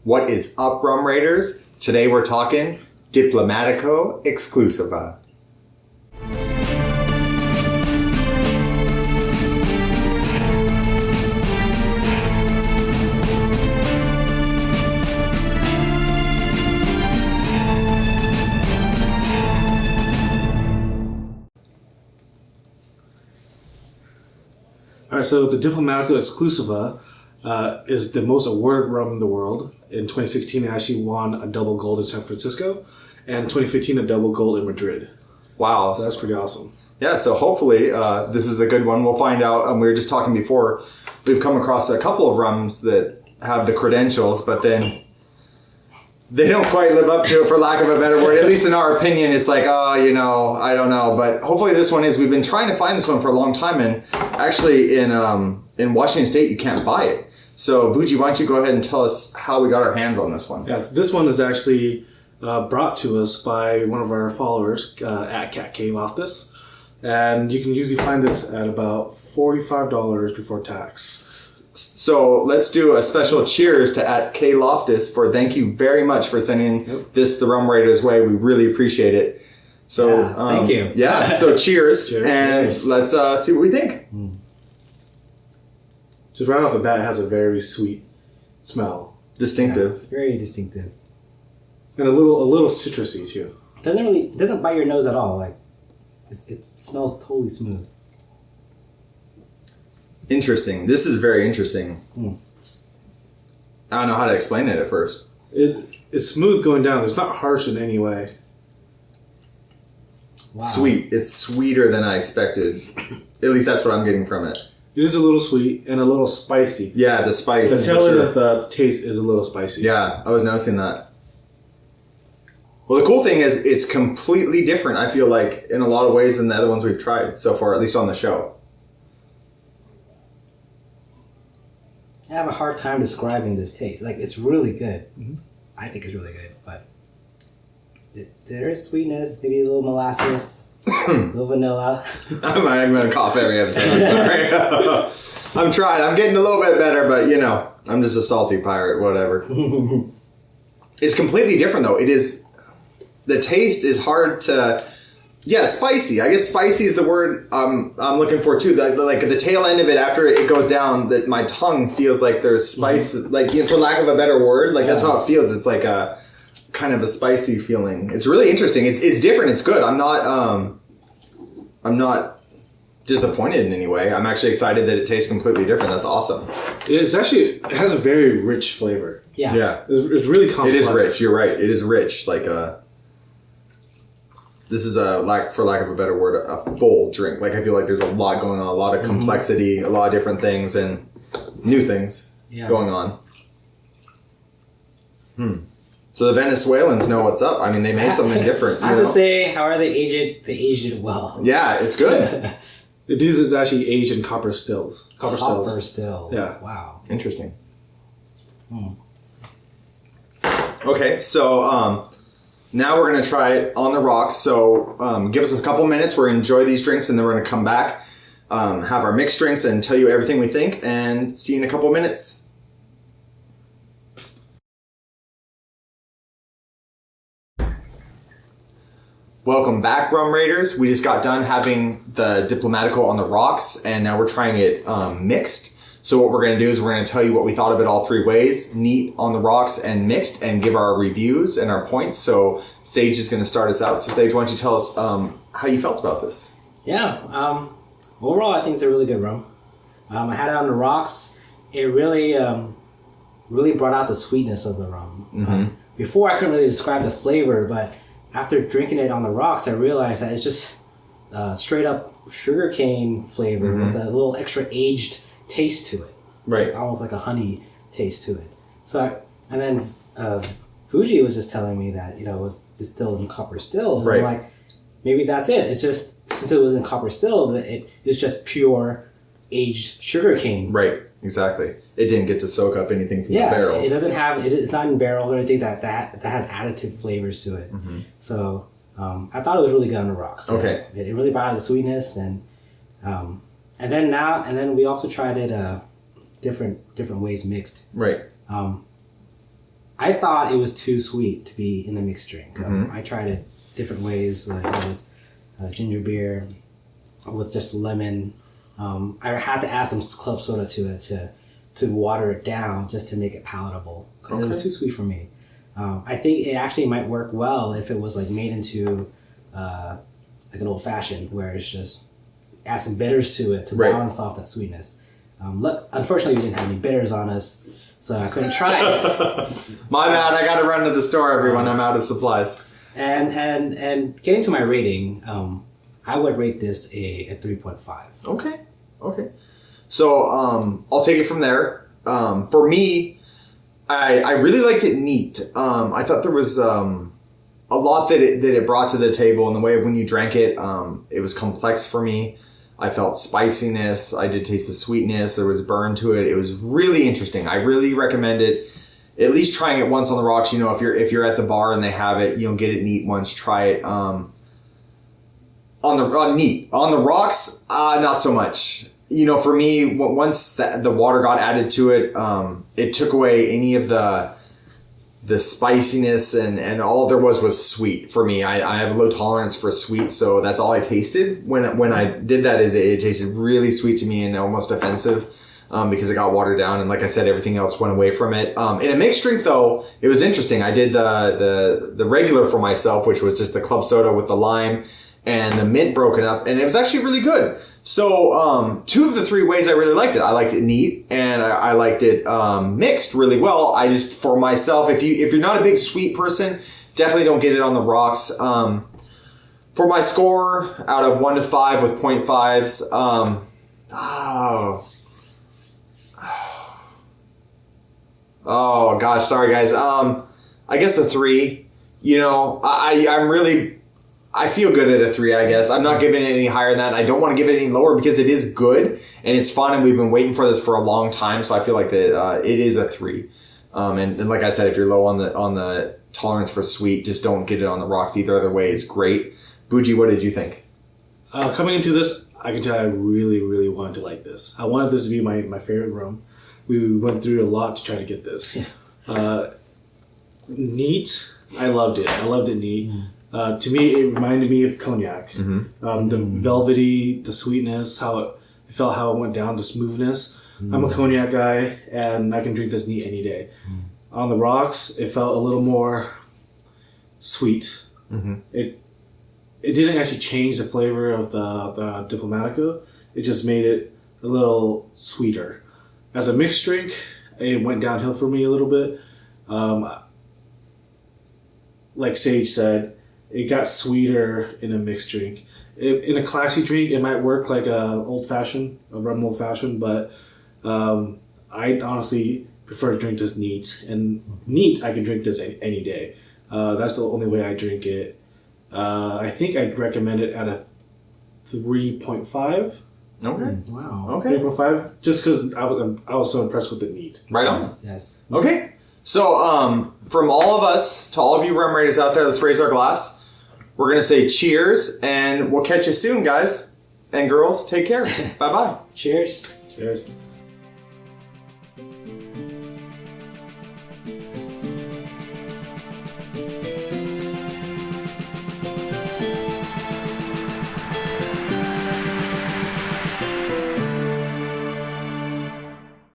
What is up, Rum Raiders? Today we're talking Diplomatico Exclusiva. All right, so the Diplomatico Exclusiva is the most awarded rum in the world. In 2016, it actually won a double gold in San Francisco, and 2015 a double gold in Madrid. Wow. So that's pretty awesome. Yeah, so hopefully this is a good one. We'll find out. We were just talking before. We've come across a couple of rums that have the credentials, but then they don't quite live up to it, for lack of a better word. At least in our opinion, it's like, I don't know. But hopefully this one is. We've been trying to find this one for a long time, and actually in Washington State, you can't buy it. So, Vuji, why don't you go ahead and tell us how we got our hands on this one? Yeah, so this one is actually brought to us by one of our followers at Cat K Loftus. And you can usually find this at about $45 before tax. So let's do a special cheers to at K Loftus for thank you very much for sending this the Rum Raiders way. We really appreciate it. So thank you. Yeah, so cheers. Cheers. Let's see what we think. Just right off the bat, it has a very sweet smell. Distinctive. Yeah, very distinctive. And a little citrusy too. Doesn't bite your nose at all. Like it smells totally smooth. Interesting. This is very interesting. I don't know how to explain it at first. It's smooth going down. It's not harsh in any way. Wow. Sweet. It's sweeter than I expected. At least that's what I'm getting from it. It is a little sweet and a little spicy. Yeah, the spice. The tail end of the taste is a little spicy. Yeah, I was noticing that. Well, the cool thing is it's completely different, I feel like, in a lot of ways than the other ones we've tried so far, at least on the show. I have a hard time describing this taste. Like, it's really good. Mm-hmm. I think it's really good, but there is sweetness, maybe a little molasses, a little vanilla. I'm going to cough every episode. I'm sorry. I'm trying. I'm getting a little bit better, but, I'm just a salty pirate, whatever. It's completely different, though. It is... The taste is hard to... Yeah, spicy. I guess spicy is the word I'm looking for, too. Like the tail end of it, after it goes down, that my tongue feels like there's spice. Like, for lack of a better word, like, that's how it feels. It's like a kind of a spicy feeling. It's really interesting. It's different. It's good. I'm not disappointed in any way. I'm actually excited that it tastes completely different. That's awesome. It has a very rich flavor. Yeah. It's really complex. It is rich. You're right. It is rich. Like this is for lack of a better word, a full drink. Like, I feel like there's a lot going on, a lot of complexity, a lot of different things and new things going on. So the Venezuelans know what's up. I mean, they made something different. I have to say, however they aged it well. Yeah, it's good. This is actually aged in copper stills. Copper stills. Yeah. Wow. Interesting. Okay, so now we're going to try it on the rocks. So give us a couple minutes. We're going to enjoy these drinks, and then we're going to come back, have our mixed drinks, and tell you everything we think, and see you in a couple minutes. Welcome back, Rum Raiders. We just got done having the Diplomatico on the rocks, and now we're trying it mixed. So what we're going to do is we're going to tell you what we thought of it all three ways, neat, on the rocks, and mixed, and give our reviews and our points. So Sage is going to start us out. So Sage, why don't you tell us how you felt about this? Yeah. Overall, I think it's a really good rum. I had it on the rocks. It really brought out the sweetness of the rum. Before, I couldn't really describe the flavor, but after drinking it on the rocks, I realized that it's just straight up sugarcane flavor with a little extra aged taste to it. Right. Almost like a honey taste to it. So, and then Fuji was just telling me that, it was distilled in copper stills. Right. I'm like, maybe that's it. It's just, since it was in copper stills, it's just pure aged sugarcane. Right. Exactly. It didn't get to soak up anything from the barrels. It doesn't have, it's not in barrels or anything that has additive flavors to it. So, I thought it was really good on the rocks. Okay. It really brought out the sweetness, and then we also tried it different ways mixed. Right. I thought it was too sweet to be in the mixed drink. I tried it different ways, like it was ginger beer with just lemon. I had to add some club soda to it to water it down just to make it palatable because it was too sweet for me. I think it actually might work well if it was like made into like an old fashioned where it's just add some bitters to it to balance off that sweetness. Look, unfortunately, we didn't have any bitters on us, so I couldn't try it. My bad. I got to run to the store, everyone. I'm out of supplies. And getting to my rating, I would rate this a 3.5. Okay. So I'll take it from there. For me, I really liked it neat. I thought there was a lot that it brought to the table in the way of when you drank it. It was complex for me. I felt spiciness. I did taste the sweetness. There was burn to it. It was really interesting. I really recommend it. At least trying it once on the rocks. You know, if you're at the bar and they have it, you know, get it neat once. Try it on the rocks. Not so much. You know, for me, once the water got added to it, it took away any of the spiciness and all there was sweet for me. I have a low tolerance for sweet, so that's all I tasted when I did that. Is it tasted really sweet to me and almost offensive because it got watered down, and like I said, everything else went away from it. In a mixed drink though, it was interesting. I did the regular for myself, which was just the club soda with the lime and the mint broken up, and it was actually really good. So, 2 of the 3 ways I really liked it. I liked it neat, and I liked it mixed really well. I just, for myself, if you're not a big sweet person, definitely don't get it on the rocks. For my score, out of 1 to 5 with 0.5s, oh gosh, sorry guys. I guess a 3. You know, I feel good at a 3, I guess. I'm not giving it any higher than that. I don't want to give it any lower because it is good and it's fun and we've been waiting for this for a long time. So I feel like that it is a 3. And like I said, if you're low on the tolerance for sweet, just don't get it on the rocks. Either other way is great. Buji, what did you think? Coming into this, I can tell I really, really wanted to like this. I wanted this to be my favorite rum. We went through a lot to try to get this. Yeah. Neat. I loved it. I loved it neat. To me, it reminded me of cognac. The velvety, the sweetness, how it felt, how it went down, the smoothness. I'm a cognac guy, and I can drink this neat any day. On the rocks, it felt a little more sweet. It didn't actually change the flavor of the Diplomatico. It just made it a little sweeter. As a mixed drink, it went downhill for me a little bit. Like Sage said, it got sweeter in a mixed drink. In a classy drink, it might work like a rum old fashioned, but I honestly prefer to drink this neat. And neat, I can drink this any day. That's the only way I drink it. I think I'd recommend it at a 3.5. Okay. Wow. Okay. 3.5, just because I was so impressed with the neat. Right on. Yes. Okay. So, from all of us to all of you rum raiders out there, let's raise our glass. We're going to say cheers, and we'll catch you soon, guys and girls. Take care. Bye-bye. Cheers. Cheers.